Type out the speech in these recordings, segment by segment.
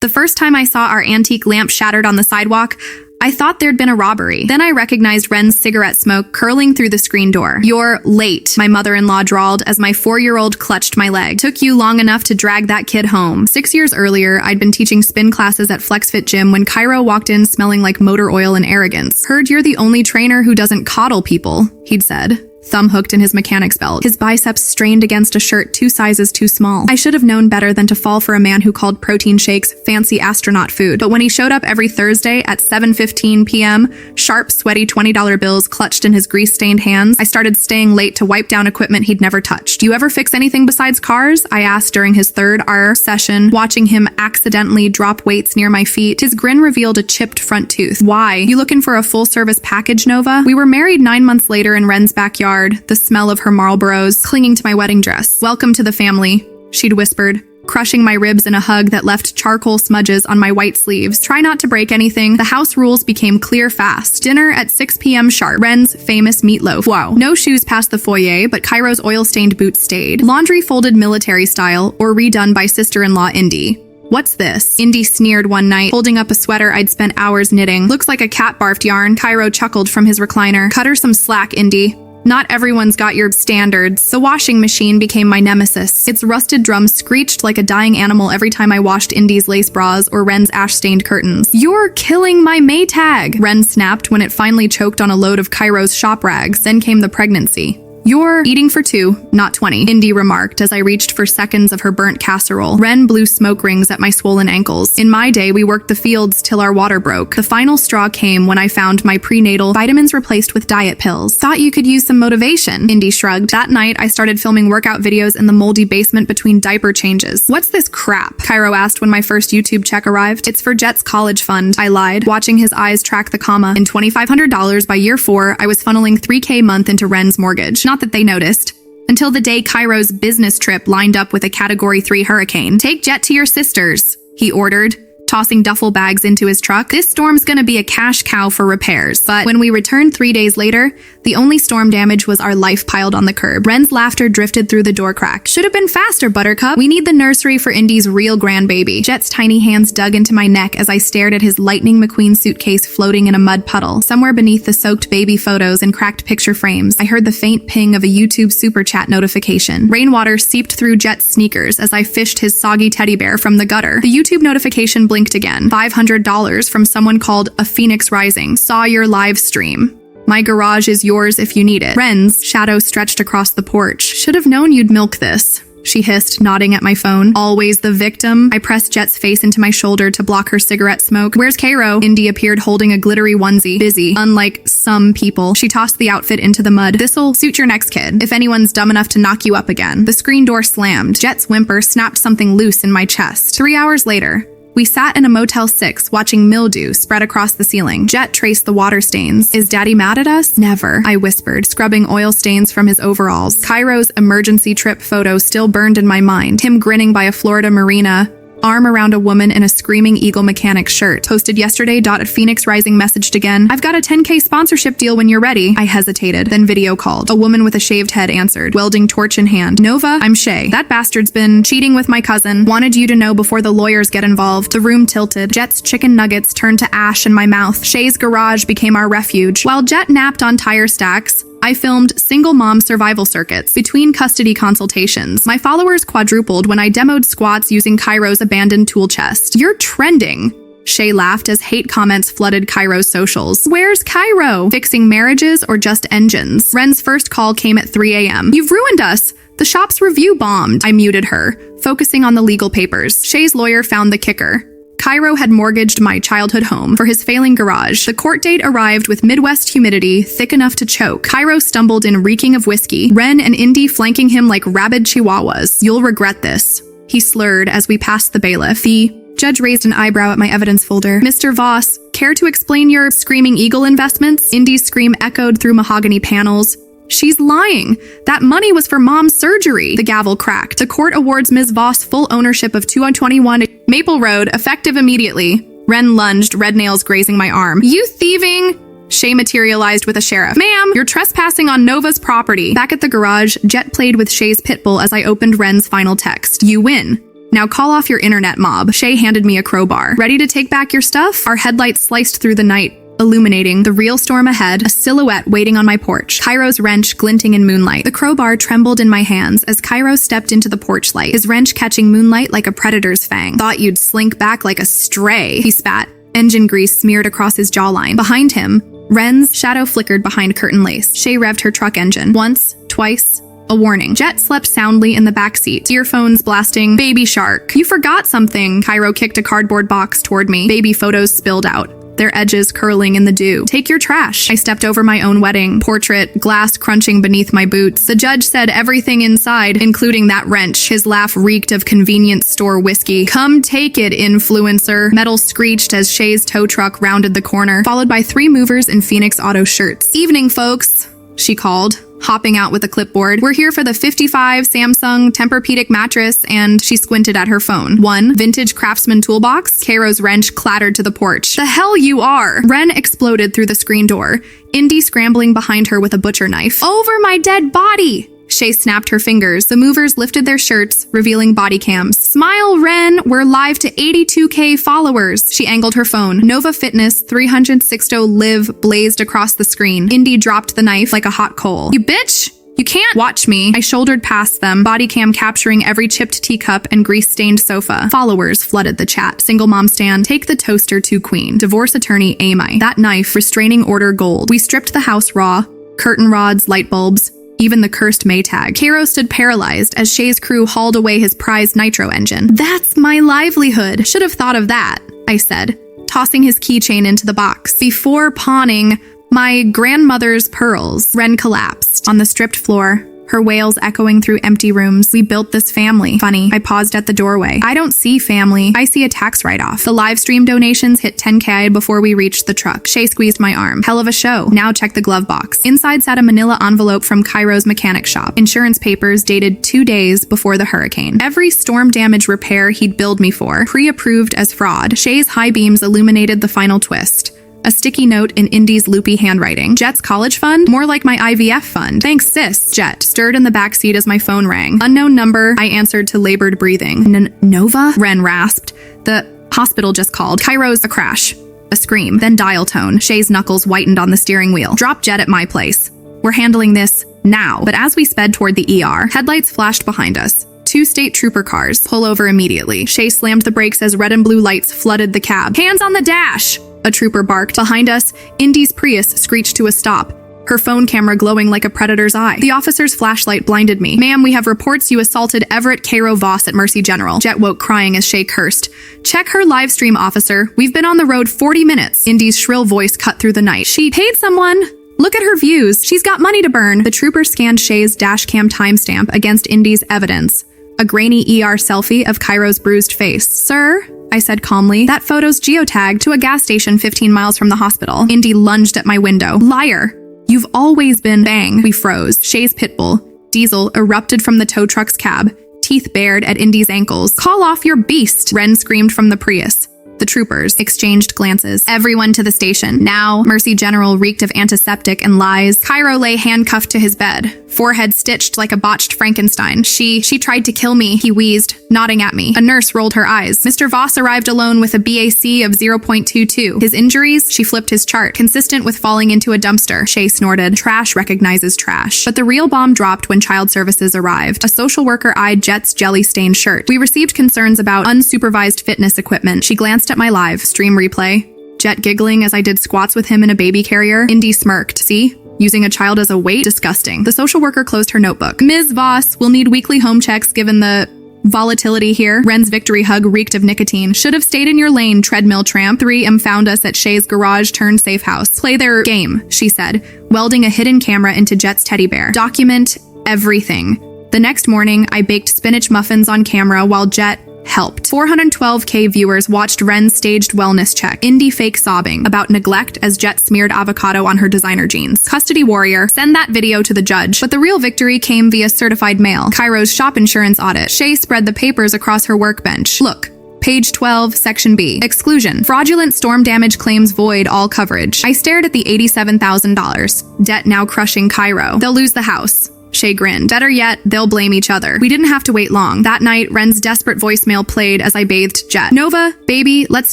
The first time I saw our antique lamp shattered on the sidewalk, I thought there'd been a robbery. Then I recognized Ren's cigarette smoke curling through the screen door. "You're late," my mother-in-law drawled as my 4-year-old clutched my leg. "Took you long enough to drag that kid home." 6 years earlier, I'd been teaching spin classes at FlexFit Gym when Cairo walked in smelling like motor oil and arrogance. "Heard you're the only trainer who doesn't coddle people," he'd said, thumb hooked in his mechanic's belt, his biceps strained against a shirt 2 sizes too small. I should have known better than to fall for a man who called protein shakes fancy astronaut food. But when he showed up every Thursday at 7:15 p.m., sharp, sweaty $20 bills clutched in his grease-stained hands, I started staying late to wipe down equipment he'd never touched. "You ever fix anything besides cars?" I asked during his 3rd hour session, watching him accidentally drop weights near my feet. His grin revealed a chipped front tooth. "Why? You looking for a full-service package, Nova?" We were married 9 months later in Ren's backyard, the smell of her Marlboros clinging to my wedding dress. "Welcome to the family," she'd whispered, crushing my ribs in a hug that left charcoal smudges on my white sleeves. "Try not to break anything." The house rules became clear fast. Dinner at 6 p.m. sharp. Ren's famous meatloaf. Wow. No shoes past the foyer, but Cairo's oil-stained boots stayed. Laundry folded military style, or redone by sister-in-law Indy. "What's this?" Indy sneered one night, holding up a sweater I'd spent hours knitting. "Looks like a cat barfed yarn." Cairo chuckled from his recliner. "Cut her some slack, Indy. Not everyone's got your standards." The washing machine became my nemesis. Its rusted drum screeched like a dying animal every time I washed Indy's lace bras or Ren's ash-stained curtains. "You're killing my Maytag," Ren snapped when it finally choked on a load of Cairo's shop rags. Then came the pregnancy. "You're eating for 2, not 20, Indy remarked as I reached for seconds of her burnt casserole. Ren blew smoke rings at my swollen ankles. "In my day, we worked the fields till our water broke." The final straw came when I found my prenatal vitamins replaced with diet pills. "Thought you could use some motivation," Indy shrugged. That night, I started filming workout videos in the moldy basement between diaper changes. "What's this crap?" Cairo asked when my first YouTube check arrived. "It's for Jet's college fund," I lied, watching his eyes track the comma. In $2,500 by year 4, I was funneling $3K a month into Ren's mortgage. Not that they noticed. Until the day Cairo's business trip lined up with a Category 3 hurricane. "Take Jet to your sister's," he ordered, tossing duffel bags into his truck. "This storm's gonna be a cash cow for repairs." But when we returned 3 days later, the only storm damage was our life piled on the curb. Ren's laughter drifted through the door crack. "Should have been faster, Buttercup. We need the nursery for Indy's real grandbaby." Jet's tiny hands dug into my neck as I stared at his Lightning McQueen suitcase floating in a mud puddle. Somewhere beneath the soaked baby photos and cracked picture frames, I heard the faint ping of a YouTube super chat notification. Rainwater seeped through Jet's sneakers as I fished his soggy teddy bear from the gutter. The YouTube notification blinked again. $500 from someone called A Phoenix Rising. "Saw your live stream. My garage is yours if you need it." Ren's shadow stretched across the porch. "Should have known you'd milk this," she hissed, nodding at my phone. "Always the victim." I pressed Jet's face into my shoulder to block her cigarette smoke. "Where's Cairo?" Indy appeared holding a glittery onesie. "Busy. Unlike some people." She tossed the outfit into the mud. "This'll suit your next kid, if anyone's dumb enough to knock you up again." The screen door slammed. Jet's whimper snapped something loose in my chest. 3 hours later, we sat in a Motel 6 watching mildew spread across the ceiling. Jet traced the water stains. "Is Daddy mad at us?" "Never," I whispered, scrubbing oil stains from his overalls. Cairo's emergency trip photo still burned in my mind. Him grinning by a Florida marina, arm around a woman in a screaming Eagle mechanic shirt. "Posted yesterday. At Phoenix Rising messaged again. I've got a 10K sponsorship deal when you're ready." I hesitated, then video called. A woman with a shaved head answered, welding torch in hand. "Nova, I'm Shay. That bastard's been cheating with my cousin. Wanted you to know before the lawyers get involved." The room tilted. Jet's chicken nuggets turned to ash in my mouth. Shay's garage became our refuge. While Jet napped on tire stacks, I filmed single mom survival circuits between custody consultations. My followers quadrupled when I demoed squats using Cairo's abandoned tool chest. "You're trending," Shay laughed as hate comments flooded Cairo's socials. "Where's Cairo? Fixing marriages or just engines?" Ren's first call came at 3 a.m. "You've ruined us. The shop's review bombed." I muted her, focusing on the legal papers. Shay's lawyer found the kicker. Cairo had mortgaged my childhood home for his failing garage. The court date arrived with Midwest humidity thick enough to choke. Cairo stumbled in reeking of whiskey, Ren and Indy flanking him like rabid chihuahuas. "You'll regret this," he slurred as we passed the bailiff. The judge raised an eyebrow at my evidence folder. "Mr. Voss, care to explain your Screaming Eagle investments?" Indy's scream echoed through mahogany panels. "She's lying. That money was for Mom's surgery." The gavel cracked. "The court awards Ms. Voss full ownership of 221 Maple Road, effective immediately." Ren lunged, red nails grazing my arm. "You thieving!" Shay materialized with a sheriff. "Ma'am, you're trespassing on Nova's property." Back at the garage, Jet played with Shay's pit bull as I opened Ren's final text. "You win. Now call off your internet mob. Shay handed me a crowbar. Ready to take back your stuff? Our headlights sliced through the night, illuminating the real storm ahead, a silhouette waiting on my porch, Cairo's wrench glinting in moonlight. The crowbar trembled in my hands as Cairo stepped into the porch light, his wrench catching moonlight like a predator's fang. Thought you'd slink back like a stray, he spat, engine grease smeared across his jawline. Behind him, Ren's shadow flickered behind curtain lace. Shay revved her truck engine. Once, twice, a warning. Jet slept soundly in the backseat, earphones blasting Baby Shark. You forgot something. Cairo kicked a cardboard box toward me. Baby photos spilled out, their edges curling in the dew. Take your trash. I stepped over my own wedding portrait, glass crunching beneath my boots. The judge said everything inside, including that wrench. His laugh reeked of convenience store whiskey. Come take it, influencer. Metal screeched as Shay's tow truck rounded the corner, followed by 3 movers in Phoenix Auto shirts. Evening, folks, she called, hopping out with a clipboard. We're here for the 55 Samsung Tempur-Pedic mattress, and she squinted at her phone. 1 vintage Craftsman toolbox. Cairo's wrench clattered to the porch. The hell you are! Ren exploded through the screen door, Indy scrambling behind her with a butcher knife. Over my dead body! Shay snapped her fingers. The movers lifted their shirts, revealing body cams. Smile, Ren! We're live to 82K followers. She angled her phone. Nova Fitness 360 Live blazed across the screen. Indy dropped the knife like a hot coal. You bitch! You can't watch me. I shouldered past them, body cam capturing every chipped teacup and grease-stained sofa. Followers flooded the chat. Single mom stand, take the toaster to queen. Divorce attorney Amai. That knife, restraining order gold. We stripped the house raw. Curtain rods, light bulbs, even the cursed Maytag. Cairo stood paralyzed as Shay's crew hauled away his prized nitro engine. That's my livelihood. Should have thought of that, I said, tossing his keychain into the box. Before pawning my grandmother's pearls. Ren collapsed on the stripped floor, her wails echoing through empty rooms. We built this family. Funny, I paused at the doorway. I don't see family. I see a tax write-off. The live stream donations hit 10K before we reached the truck. Shay squeezed my arm. Hell of a show. Now check the glove box. Inside sat a manila envelope from Cairo's mechanic shop. Insurance papers dated 2 days before the hurricane. Every storm damage repair he'd billed me for, pre-approved as fraud. Shay's high beams illuminated the final twist. A sticky note in Indy's loopy handwriting. Jet's college fund? More like my IVF fund. Thanks, sis. Jet stirred in the backseat as my phone rang. Unknown number, I answered to labored breathing. Nova? Ren rasped. The hospital just called. Cairo's a crash. A scream, then dial tone. Shay's knuckles whitened on the steering wheel. Drop Jet at my place. We're handling this now. But as we sped toward the ER, headlights flashed behind us. 2 state trooper cars. Pull over immediately. Shay slammed the brakes as red and blue lights flooded the cab. Hands on the dash! A trooper barked. Behind us, Indy's Prius screeched to a stop, her phone camera glowing like a predator's eye. The officer's flashlight blinded me. Ma'am, we have reports you assaulted Everett Cairo Voss at Mercy General. Jet woke crying as Shay cursed. Check her live stream, officer. We've been on the road 40 minutes. Indy's shrill voice cut through the night. She paid someone. Look at her views. She's got money to burn. The trooper scanned Shay's dashcam timestamp against Indy's evidence. A grainy ER selfie of Cairo's bruised face. Sir? I said calmly. That photo's geotagged to a gas station 15 miles from the hospital. Indy lunged at my window. Liar! You've always been. Bang. We froze. Shay's pitbull, Diesel, erupted from the tow truck's cab, teeth bared at Indy's ankles. Call off your beast! Ren screamed from the Prius. The troopers exchanged glances. Everyone to the station. Now, Mercy General reeked of antiseptic and lies. Cairo lay handcuffed to his bed, forehead stitched like a botched Frankenstein. She tried to kill me, he wheezed, nodding at me. A nurse rolled her eyes. Mr. Voss arrived alone with a BAC of 0.22. His injuries? She flipped his chart. Consistent with falling into a dumpster. Shay snorted. Trash recognizes trash. But the real bomb dropped when child services arrived. A social worker eyed Jet's jelly-stained shirt. We received concerns about unsupervised fitness equipment. She glanced at my live stream replay. Jet giggling as I did squats with him in a baby carrier. Indy smirked. See? Using a child as a weight? Disgusting. The social worker closed her notebook. Ms. Voss will need weekly home checks given the volatility here. Ren's victory hug reeked of nicotine. Should have stayed in your lane, treadmill tramp. 3M found us at Shay's garage turned safe house. Play their game, she said, welding a hidden camera into Jet's teddy bear. Document everything. The next morning, I baked spinach muffins on camera while Jet helped. 412K viewers watched Ren's staged wellness check. Indy fake sobbing about neglect as Jet smeared avocado on her designer jeans. Custody warrior, send that video to the judge. But the real victory came via certified mail. Cairo's shop insurance audit. Shay spread the papers across her workbench. Look. Page 12, Section B. Exclusion. Fraudulent storm damage claims void all coverage. I stared at the $87,000. Debt now crushing Cairo. They'll lose the house. Shay grinned. Better yet, they'll blame each other. We didn't have to wait long. That night, Ren's desperate voicemail played as I bathed Jet. Nova, baby, let's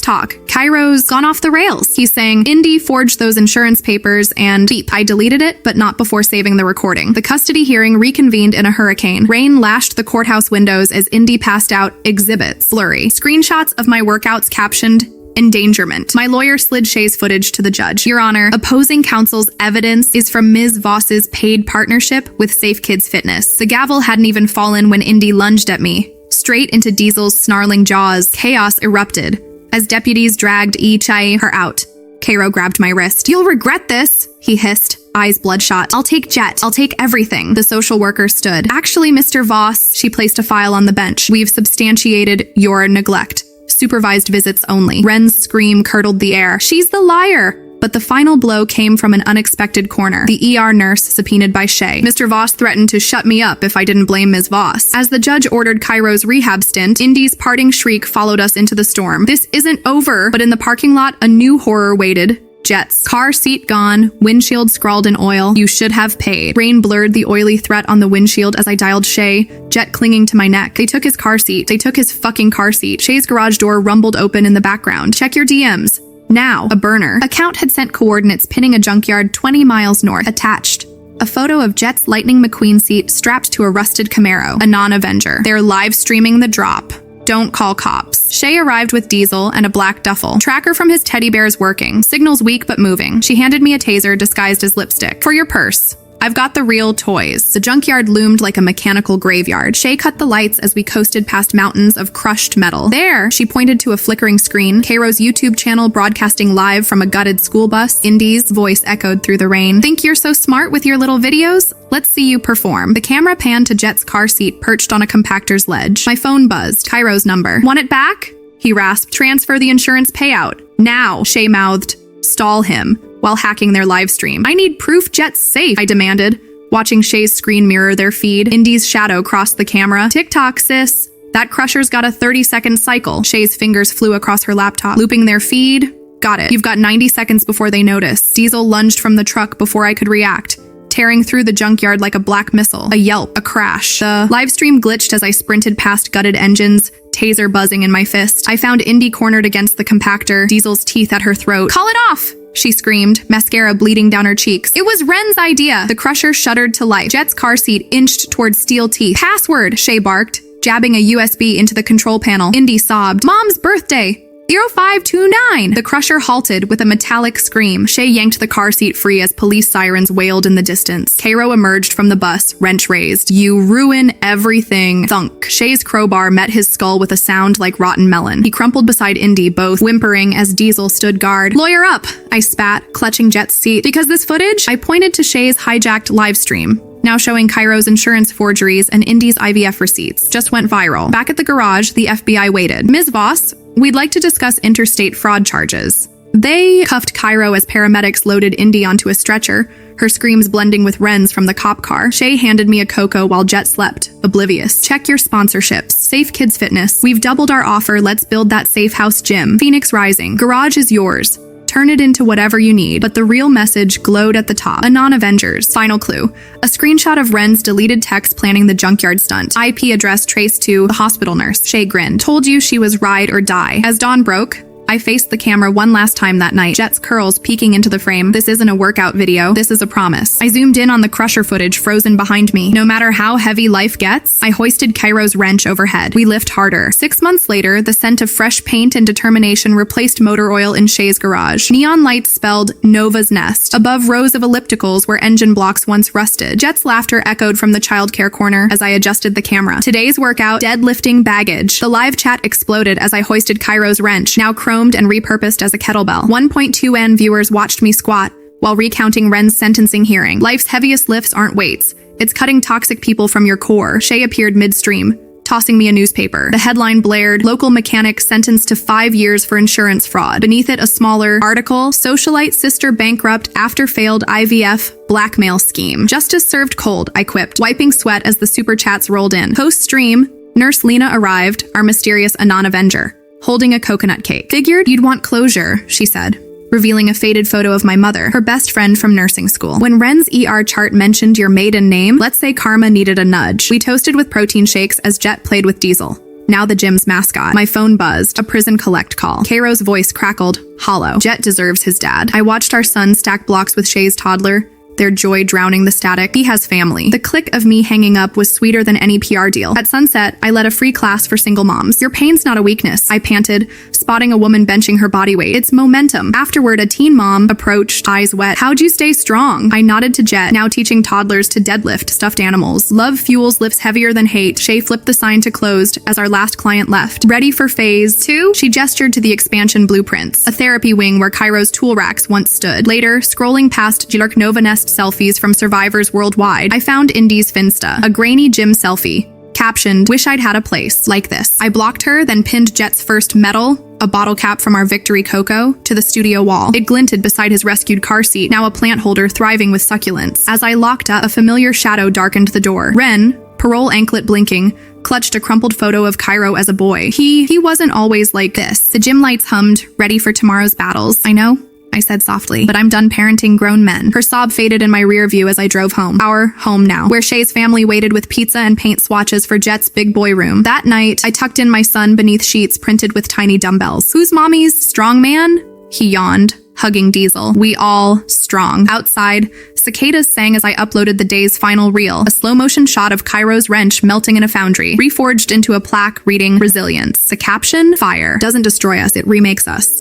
talk. Cairo's gone off the rails. He's saying, Indy forged those insurance papers and beep. I deleted it, but not before saving the recording. The custody hearing reconvened in a hurricane. Rain lashed the courthouse windows as Indy passed out exhibits. Blurry. Screenshots of my workouts captioned, endangerment. My lawyer slid Shay's footage to the judge. Your Honor, opposing counsel's evidence is from Ms. Voss's paid partnership with Safe Kids Fitness. The gavel hadn't even fallen when Indy lunged at me. Straight into Diesel's snarling jaws, chaos erupted as deputies dragged her out. Cairo grabbed my wrist. You'll regret this, he hissed, eyes bloodshot. I'll take Jet. I'll take everything. The social worker stood. Actually, Mr. Voss, she placed a file on the bench. We've substantiated your neglect. Supervised visits only. Ren's scream curdled the air. She's the liar! But the final blow came from an unexpected corner. The ER nurse subpoenaed by Shay. Mr. Voss threatened to shut me up if I didn't blame Ms. Voss. As the judge ordered Cairo's rehab stint, Indy's parting shriek followed us into the storm. This isn't over, but in the parking lot, a new horror waited. Jet's car seat gone, windshield scrawled in oil. You should have paid. Rain blurred the oily threat on the windshield as I dialed Shay, Jet clinging to my neck. They took his car seat. They took his fucking car seat. Shay's garage door rumbled open in the background. Check your DMs. Now, a burner. Account had sent coordinates pinning a junkyard 20 miles north. Attached. A photo of Jet's Lightning McQueen seat strapped to a rusted Camaro. A non-Avenger. They're live streaming the drop. Don't call cops. Shay arrived with Diesel and a black duffel. Tracker from his teddy bear's working. Signals weak but moving. She handed me a taser disguised as lipstick. For your purse. I've got the real toys. The junkyard loomed like a mechanical graveyard. Shay cut the lights as we coasted past mountains of crushed metal. There, she pointed to a flickering screen. Cairo's YouTube channel broadcasting live from a gutted school bus. Indy's voice echoed through the rain. Think you're so smart with your little videos? Let's see you perform. The camera panned to Jet's car seat perched on a compactor's ledge. My phone buzzed. Cairo's number. Want it back? He rasped. Transfer the insurance payout. Now, Shay mouthed. Stall him. While hacking their live stream. I need proof Jet's safe, I demanded, watching Shay's screen mirror their feed. Indy's shadow crossed the camera. TikTok, sis. That crusher's got a 30-second cycle. Shay's fingers flew across her laptop. Looping their feed. Got it. You've got 90 seconds before they notice. Diesel lunged from the truck before I could react, tearing through the junkyard like a black missile. A yelp. A crash. The live stream glitched as I sprinted past gutted engines, taser buzzing in my fist. I found Indy cornered against the compactor, Diesel's teeth at her throat. Call it off! She screamed, mascara bleeding down her cheeks. It was Ren's idea. The crusher shuddered to life. Jet's car seat inched towards steel teeth. Password, Shay barked, jabbing a USB into the control panel. Indy sobbed. Mom's birthday. 0529. The crusher halted with a metallic scream. Shay yanked the car seat free as police sirens wailed in the distance. Cairo emerged from the bus, wrench raised. You ruin everything. Thunk. Shay's crowbar met his skull with a sound like rotten melon. He crumpled beside Indy, both whimpering as Diesel stood guard. Lawyer up, I spat, clutching Jet's seat. Because this footage? I pointed to Shay's hijacked live stream, now showing Cairo's insurance forgeries and Indy's IVF receipts, just went viral. Back at the garage, the FBI waited. Ms. Voss, we'd like to discuss interstate fraud charges. They cuffed Cairo as paramedics loaded Indy onto a stretcher, her screams blending with Ren's from the cop car. Shay handed me a cocoa while Jet slept, oblivious. Check your sponsorships. Safe Kids Fitness. We've doubled our offer. Let's build that safe house gym. Phoenix Rising. Garage is yours. Turn it into whatever you need. But the real message glowed at the top. A non-Avengers. Final clue. A screenshot of Ren's deleted text planning the junkyard stunt. IP address traced to the hospital nurse. Shay grinned. Told you she was ride or die. As dawn broke, I faced the camera one last time that night, Jet's curls peeking into the frame. This isn't a workout video, this is a promise. I zoomed in on the crusher footage frozen behind me. No matter how heavy life gets, I hoisted Cairo's wrench overhead. We lift harder. 6 months later, the scent of fresh paint and determination replaced motor oil in Shay's garage. Neon lights spelled Nova's Nest, above rows of ellipticals where engine blocks once rusted. Jet's laughter echoed from the childcare corner as I adjusted the camera. Today's workout, deadlifting baggage. The live chat exploded as I hoisted Cairo's wrench, now chromed and repurposed as a kettlebell. 1.2N viewers watched me squat while recounting Ren's sentencing hearing. Life's heaviest lifts aren't weights. It's cutting toxic people from your core. Shay appeared midstream, tossing me a newspaper. The headline blared, local mechanic sentenced to 5 years for insurance fraud. Beneath it, a smaller article, socialite sister bankrupt after failed IVF blackmail scheme. Justice served cold, I quipped, wiping sweat as the super chats rolled in. Post-stream, Nurse Lena arrived, our mysterious Anon Avenger, holding a coconut cake. Figured you'd want closure, she said, revealing a faded photo of my mother, her best friend from nursing school. When Ren's ER chart mentioned your maiden name, let's say karma needed a nudge. We toasted with protein shakes as Jet played with Diesel, now the gym's mascot. My phone buzzed, a prison collect call. Cairo's voice crackled, hollow. Jet deserves his dad. I watched our son stack blocks with Shay's toddler, their joy drowning the static. He has family. The click of me hanging up was sweeter than any PR deal. At sunset, I led a free class for single moms. Your pain's not a weakness, I panted, spotting a woman benching her body weight. It's momentum. Afterward, a teen mom approached, eyes wet. How'd you stay strong? I nodded to Jet, now teaching toddlers to deadlift stuffed animals. Love fuels lifts heavier than hate. Shay flipped the sign to closed as our last client left. Ready for phase 2? She gestured to the expansion blueprints, a therapy wing where Cairo's tool racks once stood. Later, scrolling past Jilurk Nova Nest selfies from survivors worldwide, I found Indy's Finsta, a grainy gym selfie, captioned, "Wish I'd had a place like this." I blocked her, then pinned Jet's first medal, a bottle cap from our Victory Cocoa, to the studio wall. It glinted beside his rescued car seat, now a plant holder thriving with succulents. As I locked up, a familiar shadow darkened the door. Ren, parole anklet blinking, clutched a crumpled photo of Cairo as a boy. He wasn't always like this. The gym lights hummed, ready for tomorrow's battles. I know, I said softly, but I'm done parenting grown men. Her sob faded in my rear view as I drove home. Our home now, where Shay's family waited with pizza and paint swatches for Jet's big boy room. That night, I tucked in my son beneath sheets printed with tiny dumbbells. Who's mommy's strong man? He yawned, hugging Diesel. We all strong. Outside, cicadas sang as I uploaded the day's final reel, a slow-motion shot of Cairo's wrench melting in a foundry, reforged into a plaque reading resilience. The caption, fire doesn't destroy us, it remakes us.